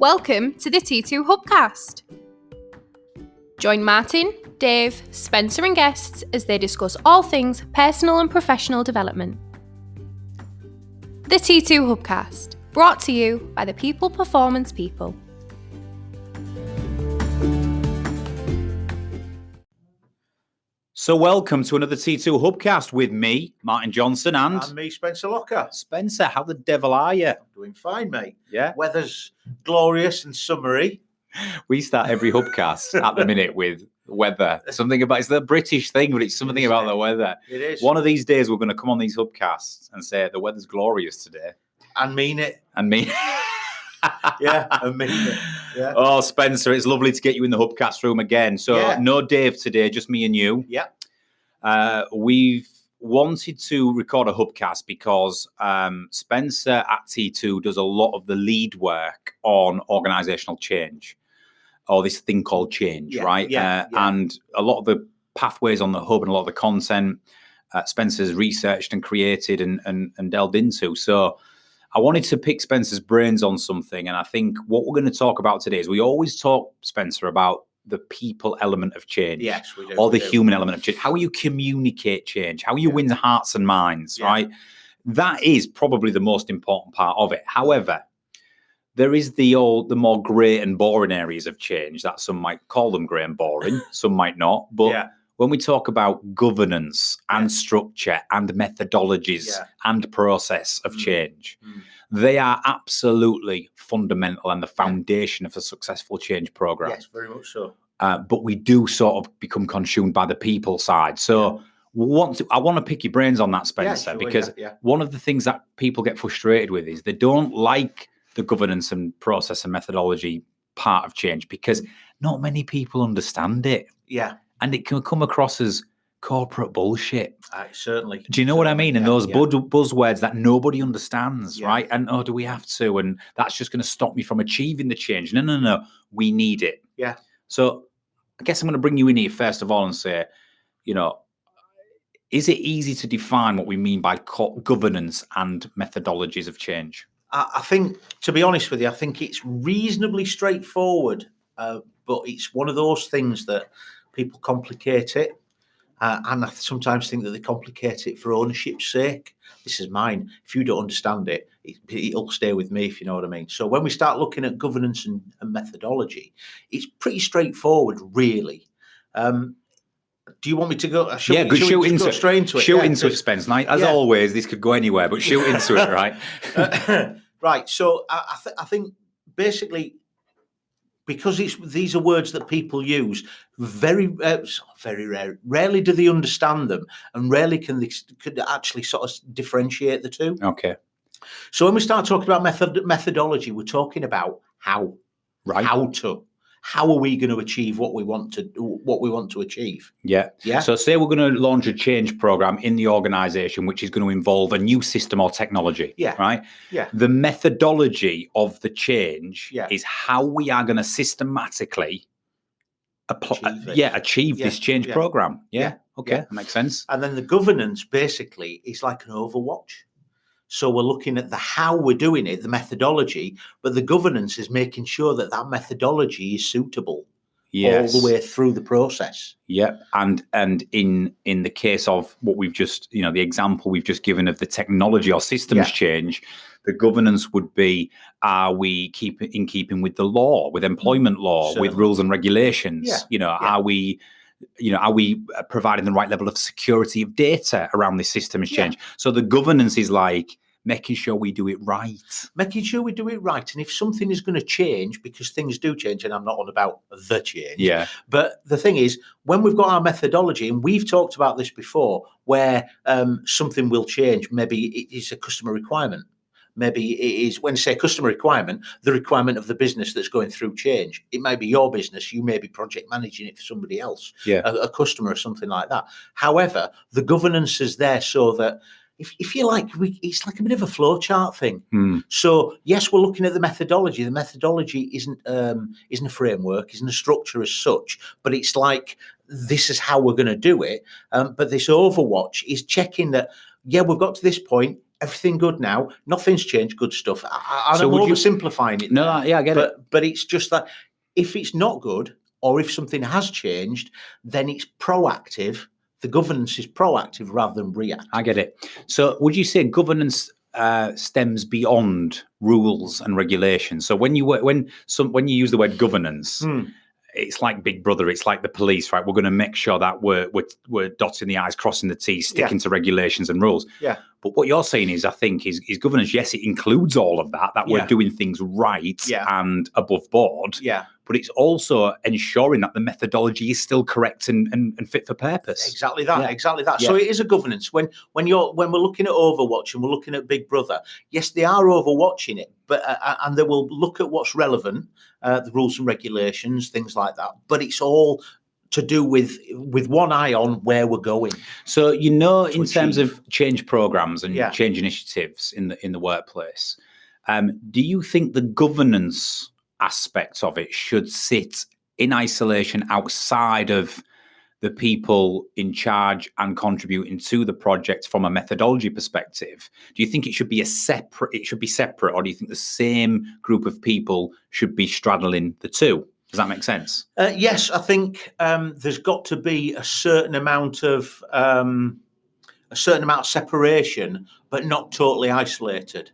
Welcome to the T2 Hubcast. Join Martin, Dave, Spencer and guests as they discuss all things personal and professional development. The T2 Hubcast, brought to you by the People Performance People. So welcome to another T2 Hubcast with me, Martin Johnson, and me, Spencer Locker. Spencer, how the devil are you? Doing fine, mate. Yeah. Weather's glorious and summery. We start every Hubcast at the minute with weather. Something about, it's the British thing, but it's something about the weather. It is. One of these days we're going to come on these Hubcasts and say the weather's glorious today. And mean it. And me. Yeah, and mean it. Yeah. Oh, Spencer, it's lovely to get you in the Hubcast room again. So no Dave today, just me and you. Yeah. We've wanted to record a Hubcast because Spencer at T2 does a lot of the lead work on organisational change, or this thing called change, right? And a lot of the pathways on the hub and a lot of the content Spencer's researched and created and delved into. So I wanted to pick Spencer's brains on something, and I think what we're going to talk about today is we always talk, Spencer, about the people element of change. Yes, we do. Or the human element of change. How you communicate change, how you win the hearts and minds, right? That is probably the most important part of it. However, there is the more grey and boring areas of change that some might call them grey and boring, some might not. But when we talk about governance and structure and methodologies and process of change, they are absolutely fundamental and the foundation of a successful change program. Yes, very much so. But we do sort of become consumed by the people side. So I want to pick your brains on that, Spencer, because one of the things that people get frustrated with is they don't like the governance and process and methodology part of change because not many people understand it. Yeah. And it can come across as corporate bullshit. Certainly. Do you know what I mean? And those buzzwords that nobody understands, right? And do we have to? And that's just going to stop me from achieving the change. No. We need it. Yeah. So I guess I'm going to bring you in here first of all and say, is it easy to define what we mean by governance and methodologies of change? I think, to be honest with you, I think it's reasonably straightforward, but it's one of those things that people complicate it. And I sometimes think that they complicate it for ownership's sake. This is mine. If you don't understand it, it'll stay with me, if you know what I mean. So when we start looking at governance and methodology, it's pretty straightforward, really. Do you want me to go? Shoot into it, Spence. As always, this could go anywhere, but shoot into it, right? Right. So I think basically, because these are words that people use, very rarely do they understand them, and rarely could actually sort of differentiate the two. Okay. So when we start talking about methodology, we're talking about how, right? How are we going to achieve what we want to achieve? Yeah. So say we're going to launch a change program in the organization, which is going to involve a new system or technology. Yeah. Right. Yeah. The methodology of the change is how we are going to systematically achieve this change program. Yeah. Okay. That makes sense. And then the governance basically is like an overwatch. So we're looking at the how we're doing it, the methodology, but the governance is making sure that methodology is suitable all the way through the process. Yeah, and in the case of what we've just, the example we've just given of the technology or systems change, the governance would be: are we keeping with the law, with employment law, with rules and regulations? Are we providing the right level of security of data around this systems change? So the governance is like making sure we do it right. Making sure we do it right. And if something is going to change, because things do change, and I'm not on about the change. Yeah. But the thing is, when we've got our methodology, and we've talked about this before, where something will change, maybe it is a customer requirement. Maybe it is, when I say customer requirement, the requirement of the business that's going through change. It may be your business. You may be project managing it for somebody else, a customer or something like that. However, the governance is there so that if you like, it's like a bit of a flowchart thing. So yes, we're looking at the methodology. The methodology isn't a framework, isn't a structure as such, but it's like, this is how we're going to do it. But this overwatch is checking that, we've got to this point. everything good now. Nothing's changed. Good stuff. I'm oversimplifying it. No, I get it. But it's just that if it's not good, or if something has changed, then it's proactive. The governance is proactive rather than reactive. I get it. So would you say governance stems beyond rules and regulations? So when you use the word governance, it's like Big Brother. It's like the police, right? We're going to make sure that we're dotting the I's, crossing the T's, sticking to regulations and rules. Yeah. But what you're saying is, I think, is governance. Yes, it includes all of that. We're doing things right and above board. Yeah. But it's also ensuring that the methodology is still correct and fit for purpose. Exactly that. Yeah. Exactly that. Yeah. So it is a governance. When we're looking at Overwatch and we're looking at Big Brother, yes, they are overwatching it, but and they will look at what's relevant, the rules and regulations, things like that. But it's all to do with one eye on where we're going. So in terms of change programs and change initiatives in the workplace, do you think the governance aspects of it should sit in isolation outside of the people in charge and contributing to the project from a methodology perspective? Do you think it should be separate, or do you think the same group of people should be straddling the two? Does that make sense? Yes, I think there's got to be a certain amount of separation, but not totally isolated.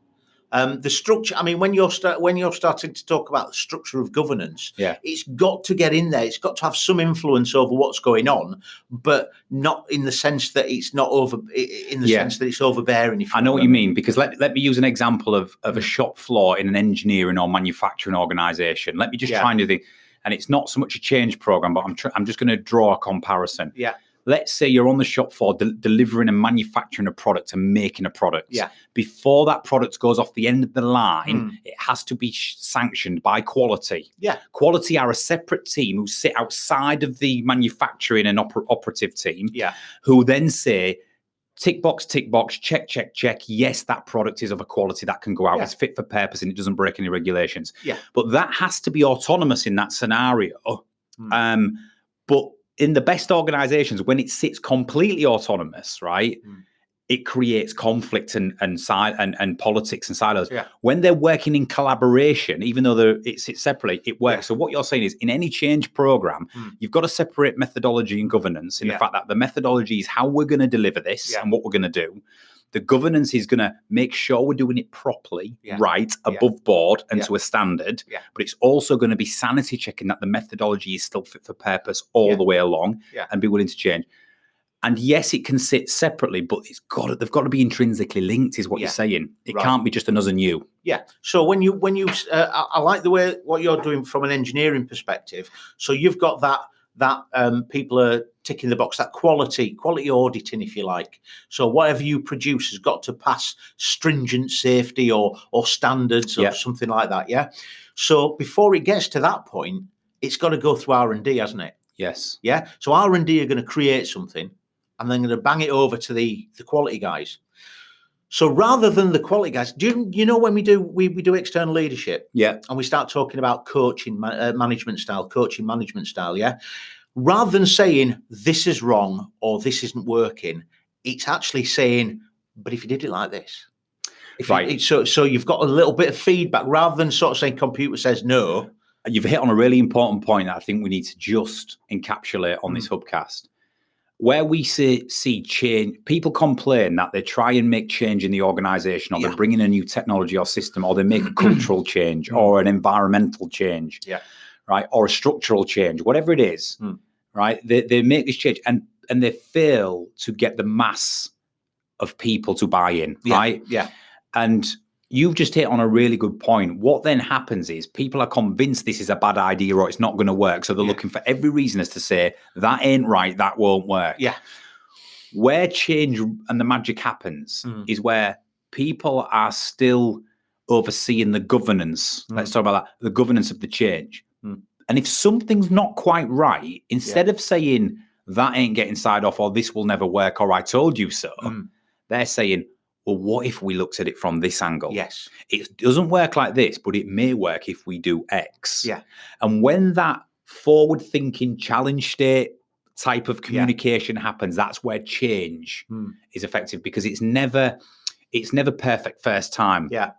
The structure. I mean, when you're starting to talk about the structure of governance, it's got to get in there. It's got to have some influence over what's going on, but not in the sense that it's not over. In the sense that it's overbearing. I know what you mean, because let me use an example of a shop floor in an engineering or manufacturing organisation. Let me just try and do the. And it's not so much a change program, but I'm just going to draw a comparison. Yeah. Let's say you're on the shop floor delivering and manufacturing a product and making a product. Yeah. Before that product goes off the end of the line, it has to be sanctioned by quality. Yeah. Quality are a separate team who sit outside of the manufacturing and operative team. Yeah. Who then say, tick box, check. Yes, that product is of a quality that can go out. It's fit for purpose and it doesn't break any regulations. Yeah. But that has to be autonomous in that scenario. But in the best organizations, when it sits completely autonomous, right, it creates conflict and politics and silos. Yeah. When they're working in collaboration, even though it sits separately, it works. So what you're saying is, in any change program, you've got to separate methodology and governance in the fact that the methodology is how we're going to deliver this and what we're going to do. The governance is going to make sure we're doing it properly, right, above board and to a standard. Yeah. But it's also going to be sanity checking that the methodology is still fit for purpose all the way along and be willing to change. And yes, it can sit separately, but they've got to be intrinsically linked, is what you're saying. It can't be just an us and you. Yeah. So when you I like the way what you're doing from an engineering perspective. So you've got that people are ticking the box, that quality auditing, if you like. So whatever you produce has got to pass stringent safety or standards or something like that. Yeah. So before it gets to that point, it's got to go through R&D, hasn't it? Yes. Yeah. So R&D are going to create something, and then going to bang it over to the quality guys. So rather than the quality guys, do you know when we do external leadership? Yeah. And we start talking about coaching management style, yeah? Rather than saying this is wrong or this isn't working, it's actually saying, but if you did it like this. So you've got a little bit of feedback rather than sort of saying computer says no. You've hit on a really important point that I think we need to just encapsulate on this hubcast. Where we see change, people complain that they try and make change in the organization, or they bring in a new technology or system, or they make a cultural change or an environmental change, right, or a structural change, whatever it is, right? They make this change and they fail to get the mass of people to buy in, right? Yeah. And you've just hit on a really good point. What then happens is people are convinced this is a bad idea or it's not going to work. So they're looking for every reason as to say, that ain't right, that won't work. Yeah. Where change and the magic happens is where people are still overseeing the governance. Let's talk about that, the governance of the change. And if something's not quite right, instead of saying, that ain't getting signed off, or this will never work, or I told you so, they're saying, well, what if we looked at it from this angle? Yes. It doesn't work like this, but it may work if we do X. Yeah. And when that forward-thinking challenge state type of communication happens, that's where change is effective, because it's never it's never perfect first time. Yeah.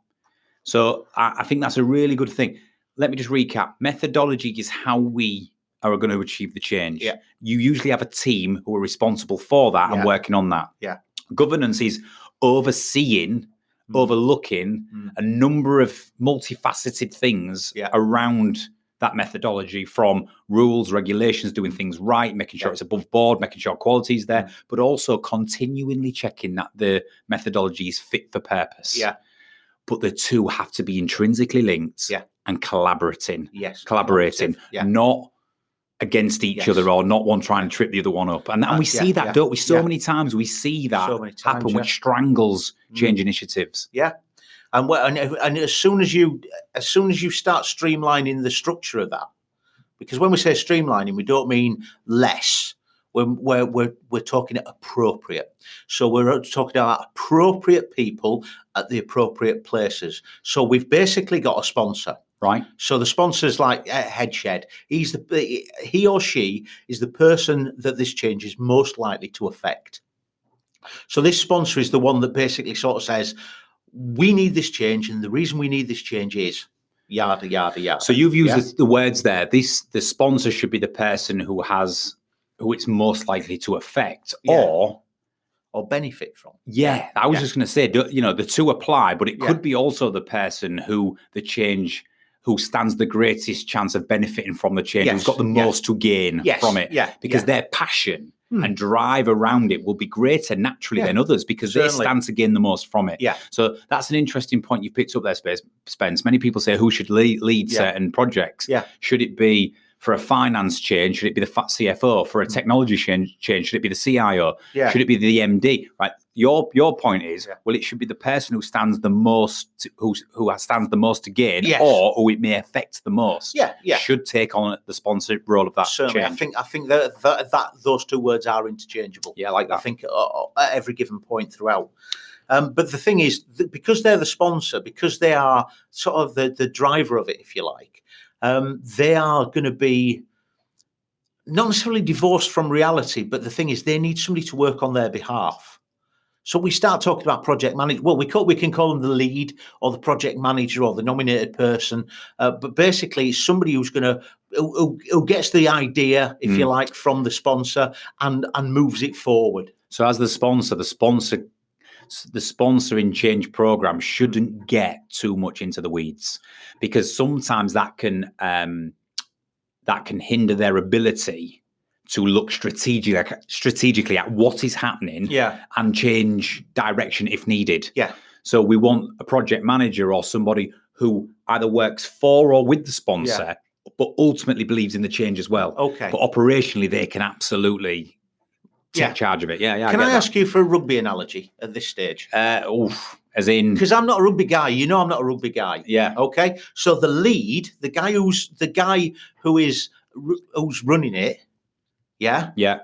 So I think that's a really good thing. Let me just recap. Methodology is how we are going to achieve the change. Yeah. You usually have a team who are responsible for that and working on that. Yeah. Governance is overseeing, overlooking a number of multifaceted things around that methodology, from rules, regulations, doing things right, making sure it's above board, making sure quality is there, but also continually checking that the methodology is fit for purpose. Yeah. But the two have to be intrinsically linked and collaborating. Yes. Collaborating, not against each other, or not one trying to trip the other one up. And we see that, don't we? So many times we see that happen, which strangles change initiatives. Yeah. And as soon as you start streamlining the structure of that, because when we say streamlining, we don't mean less. We're talking appropriate. So we're talking about appropriate people at the appropriate places. So we've basically got a sponsor. Right. So the sponsor's like Headshed. He or she is the person that this change is most likely to affect. So this sponsor is the one that basically sort of says, we need this change, and the reason we need this change is yada, yada, yada. So you've used the words there. The sponsor should be the person who it's most likely to affect or benefit from. Yeah, I was just going to say, the two apply, but it could be also the person who stands the greatest chance of benefiting from the change, who's got the most to gain from it, because their passion and drive around it will be greater naturally than others, because they stand to gain the most from it. Yeah. So that's an interesting point you picked up there, Spence. Many people say, who should lead certain projects? Yeah. Should it be for a finance change? Should it be the CFO? For a technology change, should it be the CIO? Yeah. Should it be the MD? Right. Your point is, well, it should be the person who stands the most, who stands the most to gain, or who it may affect the most. Should take on the sponsor role of that Certainly. change. I think that those two words are interchangeable. Yeah, I like that. I think at every given point throughout. But the thing is, because they're the sponsor, because they are sort of the driver of it, if you like, they are going to be not necessarily divorced from reality, but the thing is, they need somebody to work on their behalf. So we start talking about project manager. Well, we can call them the lead or the project manager or the nominated person, but basically somebody who's who gets the idea, if you like, from the sponsor and moves it forward. So as the sponsor in change program shouldn't get too much into the weeds, because sometimes that can hinder their ability to look strategically at what is happening and change direction if needed. Yeah. So we want a project manager or somebody who either works for or with the sponsor, but ultimately believes in the change as well. Okay. But operationally, they can absolutely take charge of it. Yeah. Can I ask you for a rugby analogy at this stage? As in, because I'm not a rugby guy. I'm not a rugby guy. Yeah. Okay. So the lead, the guy who's running it. Yeah. Yeah.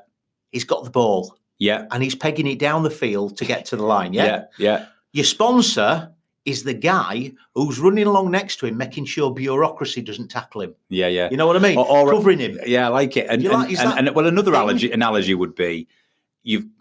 He's got the ball. Yeah. And he's pegging it down the field to get to the line. Yeah. Yeah. Your sponsor is the guy who's running along next to him, making sure bureaucracy doesn't tackle him. Yeah. Yeah. You know what I mean? Or covering him. Yeah, I like it. And another analogy would be,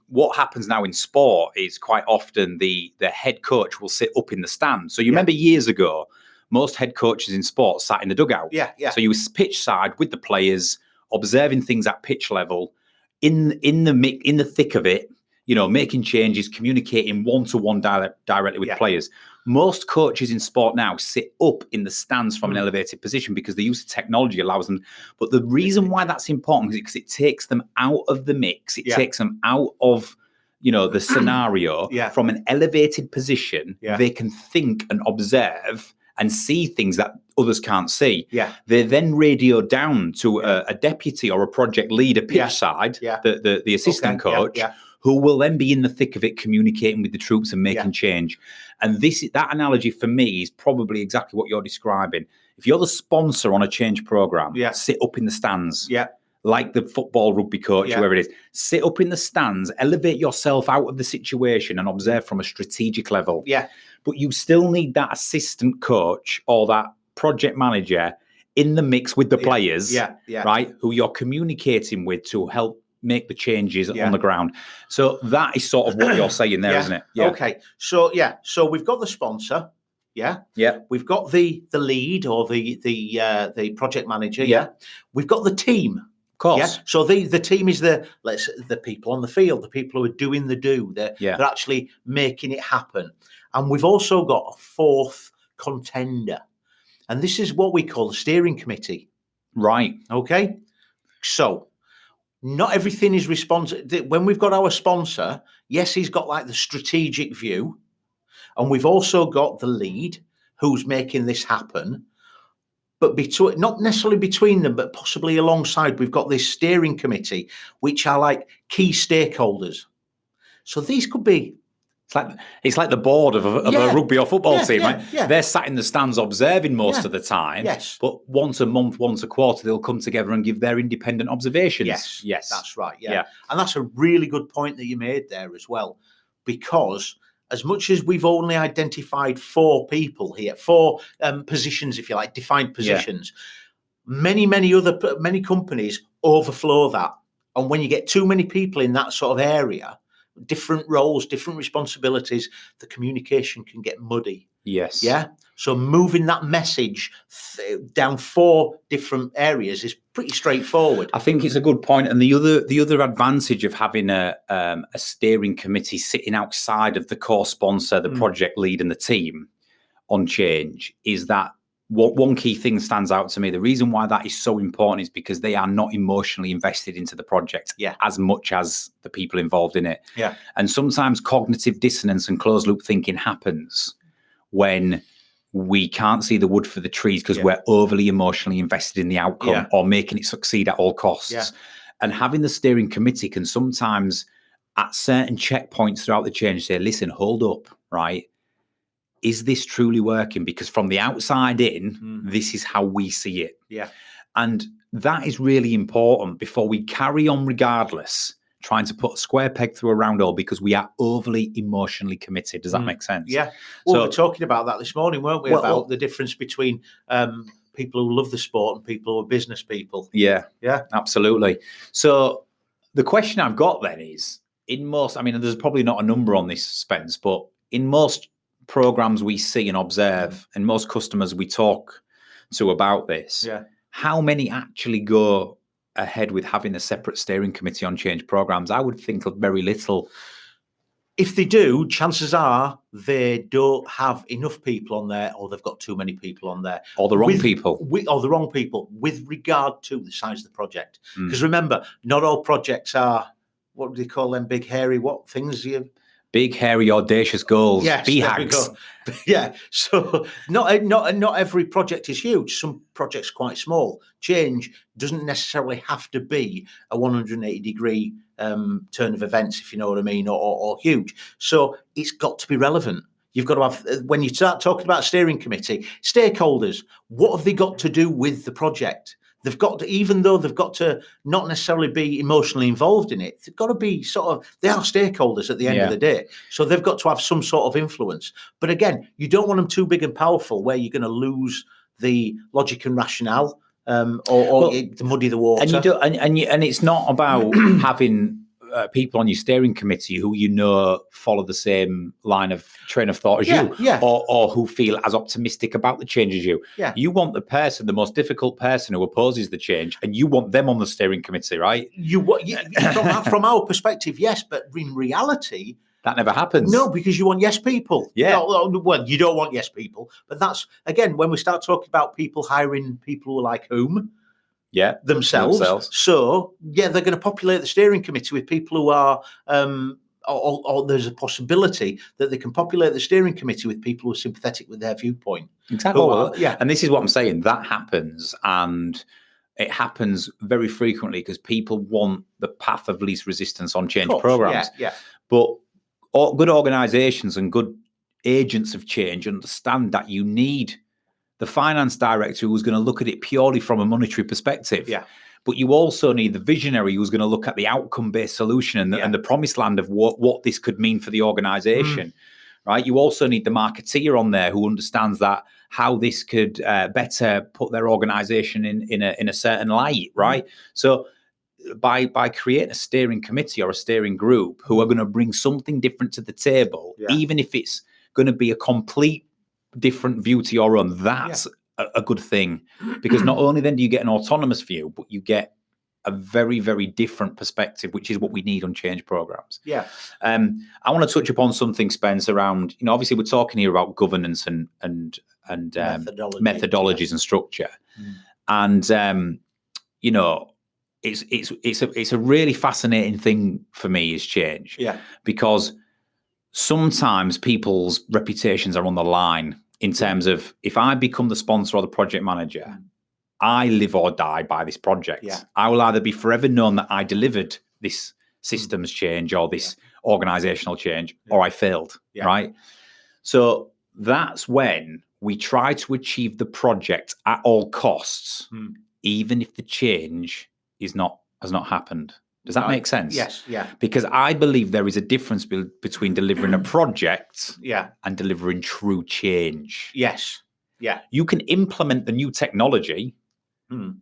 what happens now in sport is quite often the head coach will sit up in the stand. So you remember years ago, most head coaches in sport sat in the dugout. Yeah. So you was pitch side with the players, observing things at pitch level, in the thick of it, making changes, communicating one-to-one directly with players. Most coaches in sport now sit up in the stands from an elevated position because the use of technology allows them. But the reason why that's important is because it takes them out of the mix. It takes them out of the scenario. From an elevated position. They can think and observe and see things that others can't see. They then radio down to a deputy or a project leader pitch side, the assistant coach, who will then be in the thick of it, communicating with the troops and making change. And that analogy for me is probably exactly what you're describing. If you're the sponsor on a change program, sit up in the stands. Like the football, rugby coach, whoever it is, sit up in the stands, elevate yourself out of the situation and observe from a strategic level. But you still need that assistant coach or that project manager in the mix with the players, right? Who you're communicating with to help make the changes on the ground. So that is sort of what you're saying there, isn't it? Yeah. Okay. So we've got the sponsor. Yeah. We've got the lead or the project manager. Yeah. We've got the team. Of course. Yeah. So the team is the people on the field, the people who are doing the do. They're actually making it happen. And we've also got a fourth contender. And this is what we call the steering committee. Right. Okay. So not everything is responsible. When we've got our sponsor, yes, he's got like the strategic view. And we've also got the lead who's making this happen. But not necessarily between them, but possibly alongside, we've got this steering committee, which are like key stakeholders. So these could be... It's like the board of a rugby or football team, right? Yeah. They're sat in the stands observing most of the time. Yes. But once a month, once a quarter, they'll come together and give their independent observations. Yes. That's right. Yeah. And that's a really good point that you made there as well, because as much as we've only identified 4 people here, 4 positions, if you like, defined positions, many companies overflow that. And when you get too many people in that sort of area, different roles, different responsibilities, the communication can get muddy. Yes. Yeah. So moving that message down 4 different areas is pretty straightforward. I think it's a good point. And the other advantage of having a steering committee sitting outside of the core sponsor, the project lead, and the team on change is that one key thing stands out to me. The reason why that is so important is because they are not emotionally invested into the project as much as the people involved in it. Yeah. And sometimes cognitive dissonance and closed loop thinking happens when we can't see the wood for the trees because we're overly emotionally invested in the outcome or making it succeed at all costs. Yeah. And having the steering committee can sometimes, at certain checkpoints throughout the change, say, listen, hold up, right? Is this truly working? Because from the outside in, this is how we see it. Yeah. And that is really important before we carry on regardless, trying to put a square peg through a round hole because we are overly emotionally committed. Does that make sense? Yeah. Well, we were talking about that this morning, weren't we? About the difference between people who love the sport and people who are business people. Yeah. Yeah, absolutely. So the question I've got then is, in most, I mean, there's probably not a number on this, Spence, but in most programs we see and observe, and most customers we talk to about this, how many actually go ahead with having a separate steering committee on change programs? I would think very little. If they do, chances are they don't have enough people on there, or they've got too many people on there, or the wrong people, with regard to the size of the project. Because remember, not all projects are, what do they call them, big hairy what things? Big, hairy, audacious goals. Yes, BHAGs. Yeah. So not every project is huge. Some projects are quite small. Change doesn't necessarily have to be a 180-degree turn of events, if you know what I mean, or huge. So it's got to be relevant. You've got to have, when you start talking about steering committee, stakeholders, what have they got to do with the project? They've got to, even though they've got to not necessarily be emotionally involved in it, they've got to be they are stakeholders at the end of the day. So they've got to have some sort of influence. But again, you don't want them too big and powerful where you're going to lose the logic and rationale or to muddy the water. And you do, and it's not about having people on your steering committee who follow the same line of train of thought as you, or who feel as optimistic about the change as you. Yeah. You want the most difficult person who opposes the change, and you want them on the steering committee, right? From our perspective, yes, but in reality, that never happens. No, because you want yes people. Yeah. Well, you don't want yes people, but that's, again, when we start talking about people hiring people like whom. Yeah, themselves. So, they're going to populate the steering committee with people who are, or there's a possibility that they can populate the steering committee with people who are sympathetic with their viewpoint. Exactly. And this is what I'm saying. That happens, and it happens very frequently because people want the path of least resistance on change programs. Yeah. But good organisations and good agents of change understand that you need the finance director who's going to look at it purely from a monetary perspective. Yeah. But you also need the visionary who's going to look at the outcome-based solution and the promised land of what this could mean for the organisation, right? You also need the marketeer on there who understands that how this could better put their organisation in a certain light, right? So by creating a steering committee or a steering group who are going to bring something different to the table, even if it's going to be a complete different view to your own, that's a good thing. Because not only then do you get an autonomous view, but you get a very, very different perspective, which is what we need on change programs. Yeah. I want to touch upon something, Spence, around, obviously we're talking here about governance and methodologies and structure. And, it's a really fascinating thing for me is change. Yeah. Because sometimes people's reputations are on the line in terms of, if I become the sponsor or the project manager, I live or die by this project. Yeah. I will either be forever known that I delivered this systems change or this organizational change, or I failed, right? So that's when we try to achieve the project at all costs, even if the change has not happened. Does that make sense? Yes, yeah. Because I believe there is a difference between delivering a project and delivering true change. Yes, yeah. You can implement the new technology,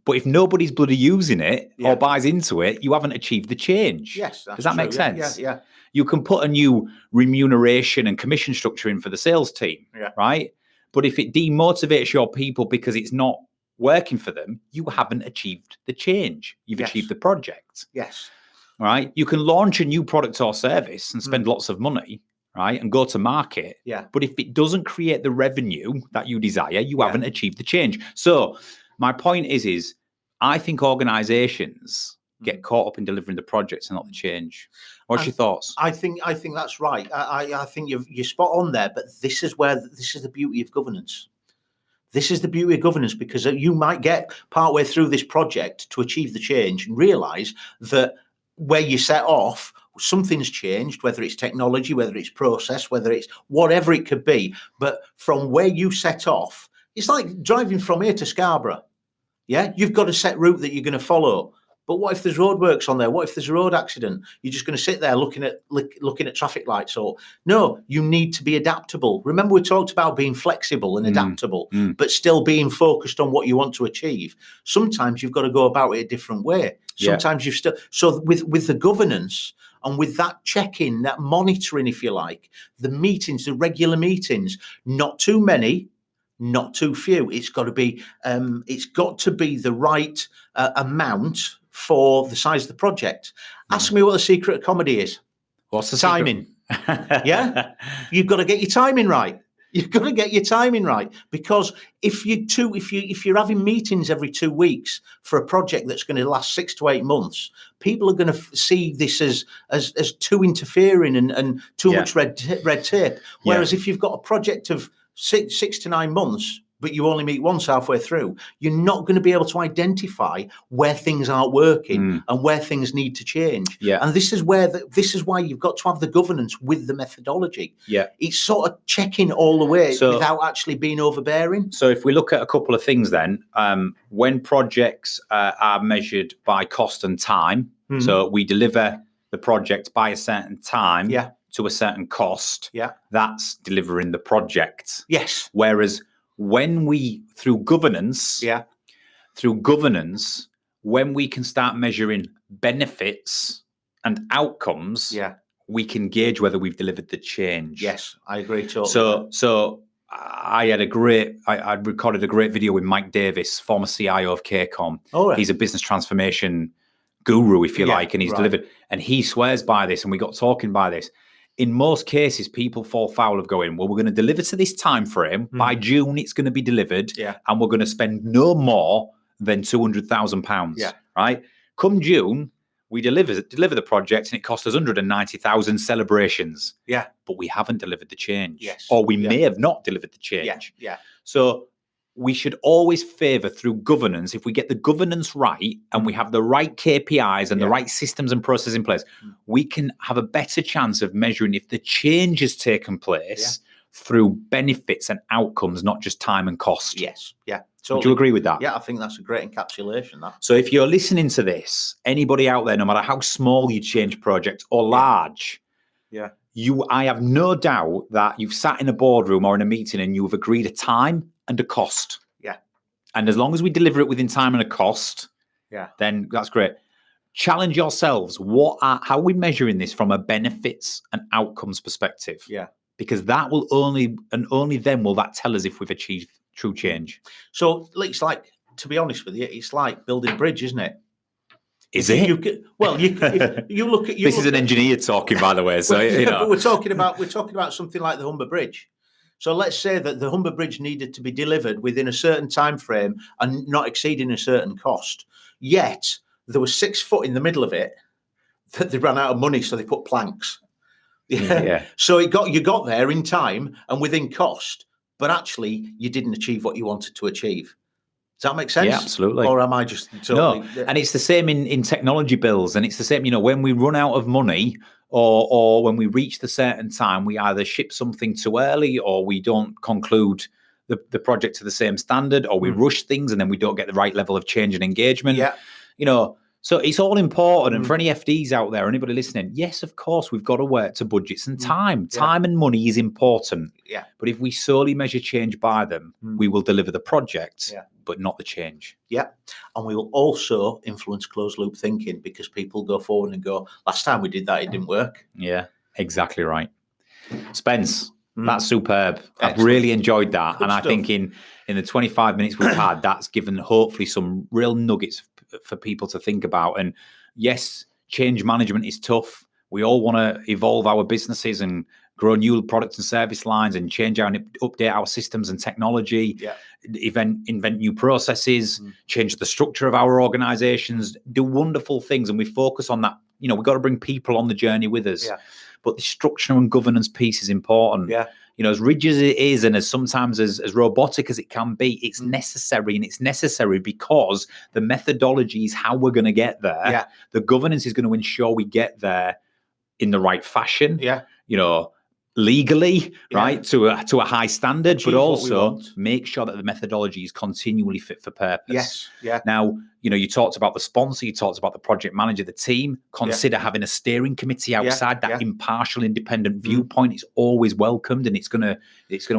but if nobody's bloody using it or buys into it, you haven't achieved the change. Yes, that's Does that true. make sense? Yeah. You can put a new remuneration and commission structure in for the sales team, right? But if it demotivates your people because it's not working for them, you haven't achieved the change. You've achieved the project. Yes. Right? You can launch a new product or service and spend lots of money, right? And go to market. Yeah. But if it doesn't create the revenue that you desire, you haven't achieved the change. So my point is I think organizations get caught up in delivering the projects and not the change. What's your thoughts? I think that's right. I think you're spot on there, but this is the beauty of governance. This is the beauty of governance, because you might get partway through this project to achieve the change and realize that where you set off, something's changed, whether it's technology, whether it's process, whether it's whatever it could be. But from where you set off, it's like driving from here to Scarborough. Yeah, you've got a set route that you're going to follow. But what if there's roadworks on there? What if there's a road accident? You're just going to sit there looking at traffic lights? Or no, you need to be adaptable. Remember, we talked about being flexible and adaptable, but still being focused on what you want to achieve. Sometimes you've got to go about it a different way. Sometimes you've still. So with the governance and with that check-in, that monitoring, if you like, the meetings, the regular meetings, not too many, not too few. It's got to be the right amount for the size of the project. Ask me what the secret of comedy is. What's the timing? Yeah, you've got to get your timing right. You've got to get your timing right, because if you're having meetings every 2 weeks for a project that's going to last 6 to 8 months, people are going to see this as too interfering and too much red tape. Whereas if you've got a project of six to 9 months, but you only meet once halfway through, you're not going to be able to identify where things aren't working and where things need to change. Yeah. And this is why you've got to have the governance with the methodology. Yeah. It's sort of checking all the way without actually being overbearing. So if we look at a couple of things then, when projects are measured by cost and time, so we deliver the project by a certain time to a certain cost, that's delivering the project. Yes. Whereas when we, through governance, when we can start measuring benefits and outcomes, we can gauge whether we've delivered the change. Yes, I agree totally. So I recorded a great video with Mike Davis, former CIO of KCOM. Oh, right. He's a business transformation guru, if you like, and he's delivered, and he swears by this, and we got talking by this. In most cases, people fall foul of going, well, we're going to deliver to this time frame. By June, it's going to be delivered, and we're going to spend no more than £200,000. Right? Come June, we deliver the project, and it cost us 190,000 celebrations. Yeah, but we haven't delivered the change, yes, or we may have not delivered the change. Yeah. So we should always favour through governance. If we get the governance right and we have the right KPIs and the right systems and processes in place, we can have a better chance of measuring if the change has taken place through benefits and outcomes, not just time and cost. Yes, yeah. Totally. Would you agree with that? Yeah, I think that's a great encapsulation. That. So if you're listening to this, anybody out there, no matter how small your change project or large, I have no doubt that you've sat in a boardroom or in a meeting and you've agreed a time and a cost. Yeah. And as long as we deliver it within time and a cost, then that's great. challenge yourselves. How are we measuring this from a benefits and outcomes perspective? Yeah. Because that will only then will that tell us if we've achieved true change. So it's like, to be honest with you, it's like building a bridge, isn't it? Is it? If you look at this is an engineer talking, by the way. So but we're talking about something like the Humber Bridge. So let's say that the Humber Bridge needed to be delivered within a certain time frame and not exceeding a certain cost. Yet there was 6 foot in the middle of it that they ran out of money, so they put planks. Yeah. So you got there in time and within cost, but actually you didn't achieve what you wanted to achieve. Does that make sense? Yeah, absolutely. Or am I just totally... No, and it's the same in technology bills, and it's the same, when we run out of money or when we reach the certain time, we either ship something too early or we don't conclude the project to the same standard, or we rush things and then we don't get the right level of change and engagement. Yeah. So it's all important. And for any FDs out there, anybody listening, yes, of course, we've got to work to budgets and time. Time and money is important. Yeah. But if we solely measure change by them, we will deliver the project, but not the change. Yeah. And we will also influence closed loop thinking, because people go forward and go, last time we did that, it didn't work. Yeah, exactly right. Spence, that's superb. Excellent. I've really enjoyed that. Good and stuff. I think in the 25 minutes we've had, that's given hopefully some real nuggets for people to think about. And yes, change management is tough. We all want to evolve our businesses and grow new products and service lines and change and update our systems and technology, invent new processes, change the structure of our organizations, do wonderful things. And we focus on that. We've got to bring people on the journey with us. Yeah. But the structure and governance piece is important. Yeah. As rigid as it is and as sometimes as robotic as it can be, it's necessary. And it's necessary because the methodology is how we're going to get there. Yeah. The governance is going to ensure we get there in the right fashion. Yeah. Legally, right, to a high standard, Achieve but also what we make sure that the methodology is continually fit for purpose. Yes. Yeah. Now, you talked about the sponsor, you talked about the project manager, the team. Consider having a steering committee outside. That impartial, independent viewpoint is always welcomed, and it's going to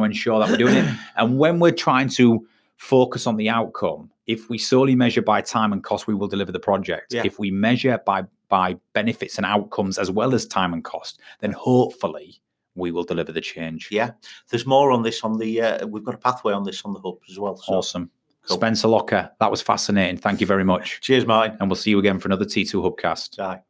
ensure that we're doing it. And when we're trying to focus on the outcome, if we solely measure by time and cost, we will deliver the project. Yeah. If we measure by benefits and outcomes as well as time and cost, then hopefully we will deliver the change. Yeah. There's more on this on the, we've got a pathway on this on the hub as well. So. Awesome. Cool. Spencer Locker, that was fascinating. Thank you very much. Cheers, Martin. And we'll see you again for another T2 Hubcast. Bye.